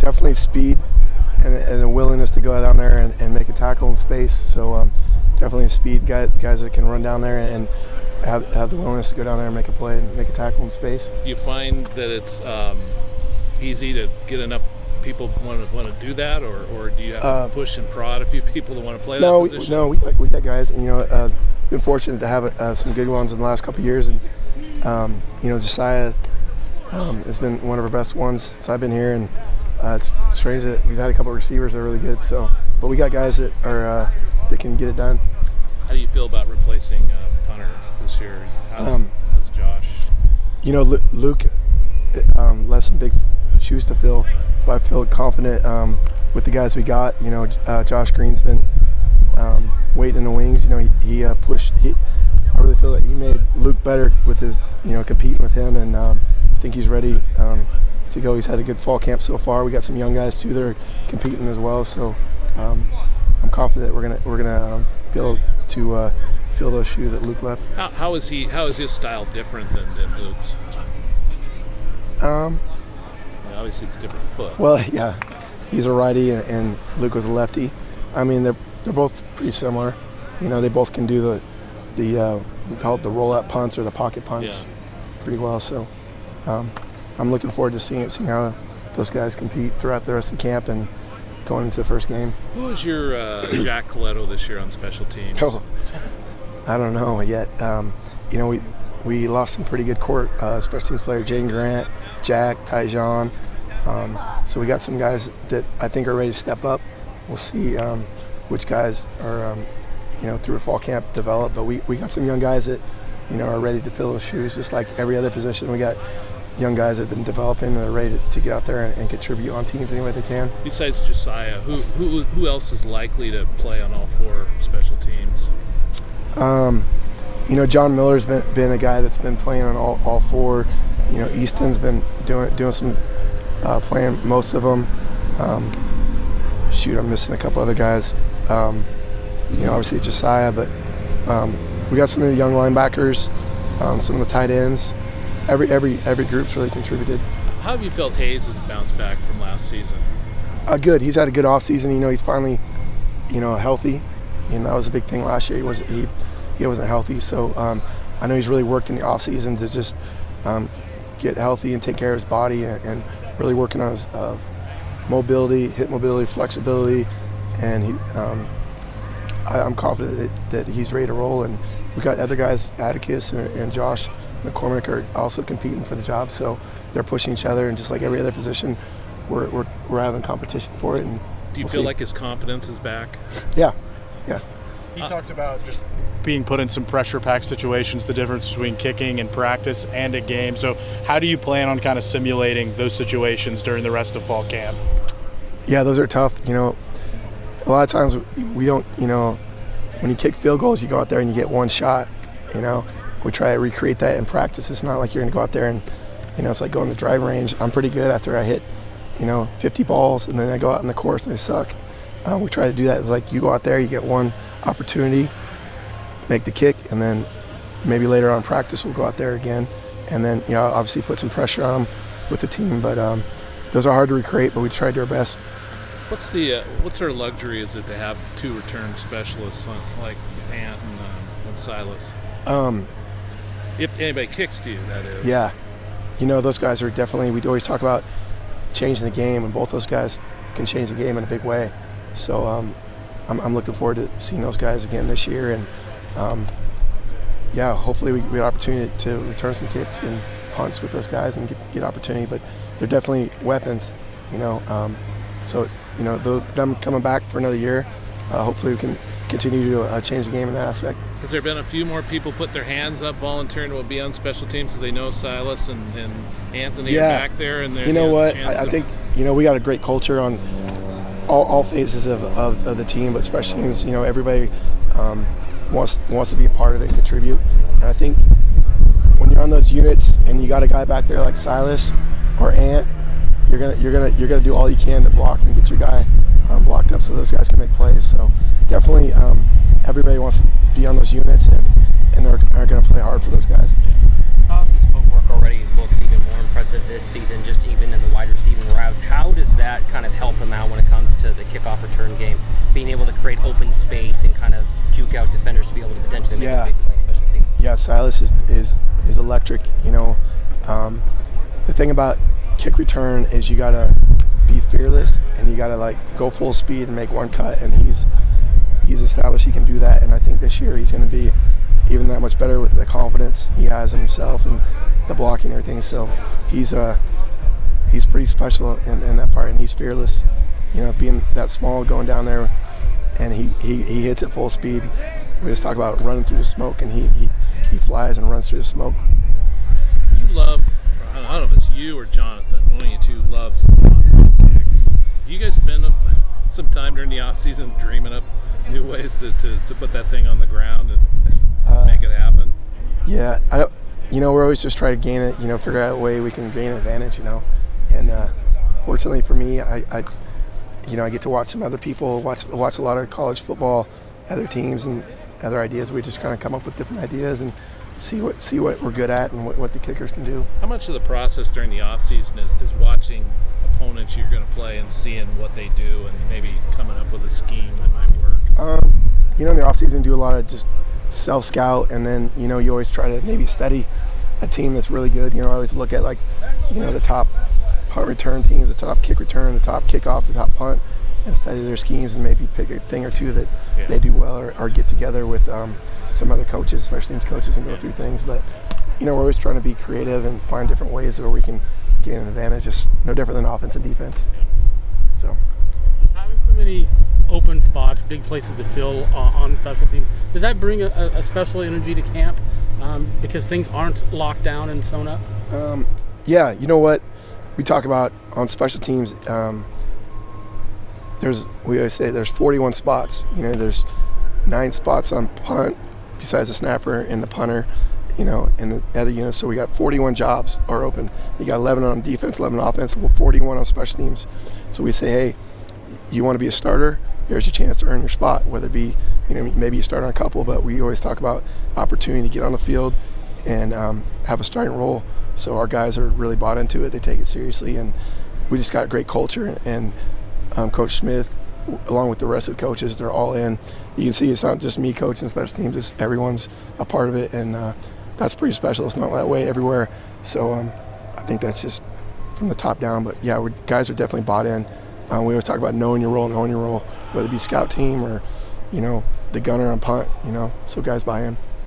definitely speed and a willingness to go down there and make a tackle in space. So definitely speed guys that can run down there and have the willingness to go down there and make a play and make a tackle in space. Do you find that it's easy to get enough people want to do that, or do you have to push and prod a few people to want to play that position? No, we got guys, and been fortunate to have some good ones in the last couple of years, and Josiah has been one of our best ones since I've been here, and it's strange that we've had a couple of receivers that are really good. So, but we got guys that are that can get it done. How do you feel about replacing Punter this year? How's Josh? Luke left some big shoes to fill, but I feel confident with the guys we got. Josh Green's been waiting in the wings. He pushed. I really feel that he made Luke better with his, competing with him, and I think he's ready to go. He's had a good fall camp so far. We got some young guys too that are competing as well. So I'm confident we're gonna be able to fill those shoes that Luke left. How is his style different than Luke's? Obviously it's a different foot. Well, yeah, he's a righty and Luke was a lefty. I mean, they're both pretty similar. They both can do the we call it the roll-out punts or the pocket punts pretty well. So I'm looking forward to seeing how those guys compete throughout the rest of the camp and going into the first game. Who was your Jack Coletto this year on special teams? Oh, I don't know yet. We lost some pretty good special teams players, Jaden Grant, Jack, Tyjon. So we got some guys that I think are ready to step up. We'll see which guys are, through a fall camp develop. But we got some young guys that, are ready to fill those shoes. Just like every other position, we got young guys that have been developing and are ready to get out there and contribute on teams any way they can. Besides Josiah, who else is likely to play on all four special teams? John Miller's been a guy that's been playing on all four. Easton's been doing some playing most of them. I'm missing a couple other guys. Obviously Josiah, but we got some of the young linebackers, some of the tight ends. Every group's really contributed. How have you felt Hayes has bounced back from last season? Good. He's had a good off season. He's finally, healthy. That was a big thing last year. He wasn't healthy, so I know he's really worked in the off season to just get healthy and take care of his body and really working on his mobility, hip mobility, flexibility, and I'm confident that he's ready to roll. And we got other guys, Atticus and Josh McCormick, are also competing for the job, so they're pushing each other, and just like every other position, we're having competition for it. And do you feel like his confidence is back? Yeah. He talked about just being put in some pressure-packed situations, the difference between kicking in practice and a game. So how do you plan on kind of simulating those situations during the rest of fall camp? Yeah, those are tough. A lot of times we don't, when you kick field goals, you go out there and you get one shot, We try to recreate that in practice. It's not like you're going to go out there and, it's like going to the driving range. I'm pretty good after I hit, 50 balls, and then I go out in the course and I suck. We try to do that. It's like you go out there, you get one opportunity, make the kick, and then maybe later on in practice we'll go out there again, and then obviously put some pressure on them with the team. But those are hard to recreate, but we try to do our best. What sort of luxury is it to have two return specialists like Ant and Silas? If anybody kicks to you, that is. Yeah, those guys are definitely. We always talk about changing the game, and both those guys can change the game in a big way. So I'm looking forward to seeing those guys again this year, and hopefully we get an opportunity to return some kicks and punts with those guys and get opportunity. But they're definitely weapons, So them coming back for another year, hopefully we can continue to change the game in that aspect. Has there been a few more people put their hands up volunteering to be on special teams so they know Silas and Anthony are back there? And I think we got a great culture on all phases of the team, but special teams, everybody wants to be a part of it and contribute. And I think when you're on those units and you got a guy back there like Silas or Ant, you're gonna do all you can to block and get your guy blocked up so those guys can make plays. So definitely everybody wants to be on those units and they're going to play hard for those guys. Silas's footwork already looks even more impressive this season, just even in the wide receiving routes. How does that kind of help him out when it comes to the kickoff return game, being able to create open space and kind of juke out defenders to be able to potentially make a big play in special teams? Yeah, Silas is electric. The thing about kick return is you gotta be fearless and you gotta like go full speed and make one cut, and he's established he can do that. And I think this year he's going to be even that much better with the confidence he has in himself and the blocking and everything. So he's pretty special in that part, and he's fearless. Being that small, going down there, and he hits it full speed. We just talk about running through the smoke, and he flies and runs through the smoke. You love, I don't know if it's you or Jonathan, one of you two loves onside kicks. Do you guys spend some time during the off season dreaming up new ways to put that thing on the ground and make it happen? Yeah, we're always just trying to gain it, figure out a way we can gain an advantage, and fortunately for me, I get to watch some other people, watch a lot of college football, other teams and other ideas. We just kind of come up with different ideas and see what we're good at and what the kickers can do. How much of the process during the off season is watching opponents you're going to play and seeing what they do and maybe coming up with a scheme that might work? In the off season, do a lot of just self scout, and then you always try to maybe study a team that's really good. I always look at the top punt return teams, the top kick return, the top kickoff, the top punt, and study their schemes and maybe pick a thing or two that they do well, or get together with some other coaches, special teams coaches, and go through things. But we're always trying to be creative and find different ways where we can gain an advantage. It's no different than offense and defense. So does having so many open spots, big places to fill on special teams, does that bring a special energy to camp because things aren't locked down and sewn up? Yeah, you know what we talk about on special teams, we always say there's 41 spots. There's 9 spots on punt besides the snapper and the punter, and the other units. So we got 41 jobs are open. You got 11 on defense, 11 on offense, 41 on special teams. So we say, hey, you want to be a starter? Here's your chance to earn your spot, whether it be, maybe you start on a couple, but we always talk about opportunity to get on the field and have a starting role. So our guys are really bought into it. They take it seriously, and we just got great culture. And Coach Smith, along with the rest of the coaches, they're all in. You can see it's not just me coaching special teams, it's everyone's a part of it, and that's pretty special. It's not that way everywhere. So I think that's just from the top down. But yeah, guys are definitely bought in. We always talk about knowing your role, whether it be scout team or, the gunner on punt, so guys buy in.